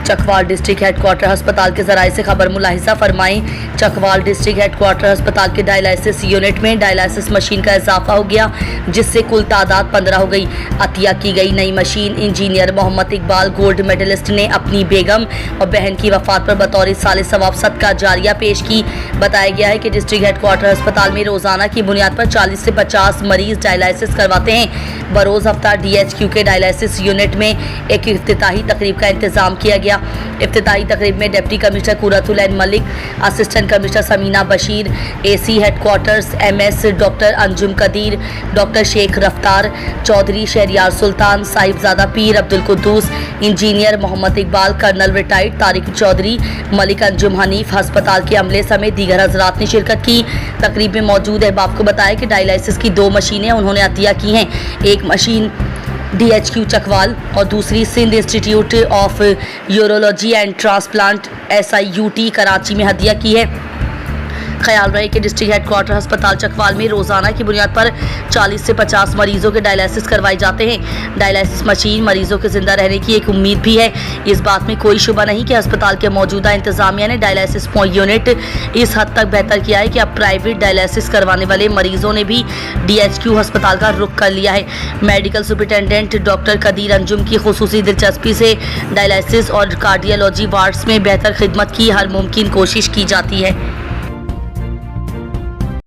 Chakwal district headquarter अस्पताल के जराये से खबर मुलाहिजा फरमाएं। चकवाल डिस्ट्रिक्ट हेडक्वार्टर अस्पताल के डायलिसिस यूनिट में डायलिसिस मशीन का इजाफा हो गया, जिससे कुल तादाद 15 हो गई। अतिया की गई नई machine engineer Mohammad Iqbal gold medalist ने अपनी बेगम और बहन की वफात पर बतौर साले सवाब सदका जारिया पेश की। बताया गया है कि डिस्ट्रिक्ट हेडक्वार्टर अस्पताल में रोजाना की बुनियाद पर 40 से 50 मरीज डायलिसिस करवाते हैं। बरोज हफ्ता DHQ के डायलिसिस यूनिट में एक इफ्तिताही तकरीब का इंतजाम किया गया। इफ्तिताही तकरीब में deputy commissioner Qurratul Ain Malik, assistant commissioner Sameena Bashir, AC headquarters MS doctor Anjum Qadeer, doctor Sheikh Raftar Chaudhry, Shahryar Sultan, साहिबजादा Pir Abdul Quddus, engineer Mohammad Iqbal, colonel retired Tariq Chaudhry, Malik Anjum Hanif, अस्पताल के अमले समेत दीगर हजरात ने शिरकत की। तकरीब में मौजूद अहबाब को बताया कि डायलिसिस की 2 मशीनें उन्होंने अतिया की हैं। एक मशीन DHQ चकवाल और दूसरी Sindh institute of urology and transplant SIUT Karachi में हदिया की है। ख्याल रहे कि डिस्ट्रिक्ट हेडक्वार्टर अस्पताल चकवाल में रोजाना की बुनियाद पर 40 से 50 मरीजों के डायलिसिस करवाए जाते हैं। डायलिसिस मशीन मरीजों के जिंदा रहने की एक उम्मीद भी है। इस बात में कोई शुबा नहीं कि अस्पताल के मौजूदा इंतजामिया ने डायलिसिस यूनिट इस हद तक बेहतर किया है कि अब प्राइवेट डायलिसिस करवाने वाले मरीजों ने भी DHQ अस्पताल का रुख कर लिया है। Medical superintendent doctor Qadeer Anjum की खुसूसी दिलचस्पी से डायलिसिस और कार्डियोलॉजी वार्ड्स में बेहतर खिदमत की हर मुमकिन कोशिश की जाती है।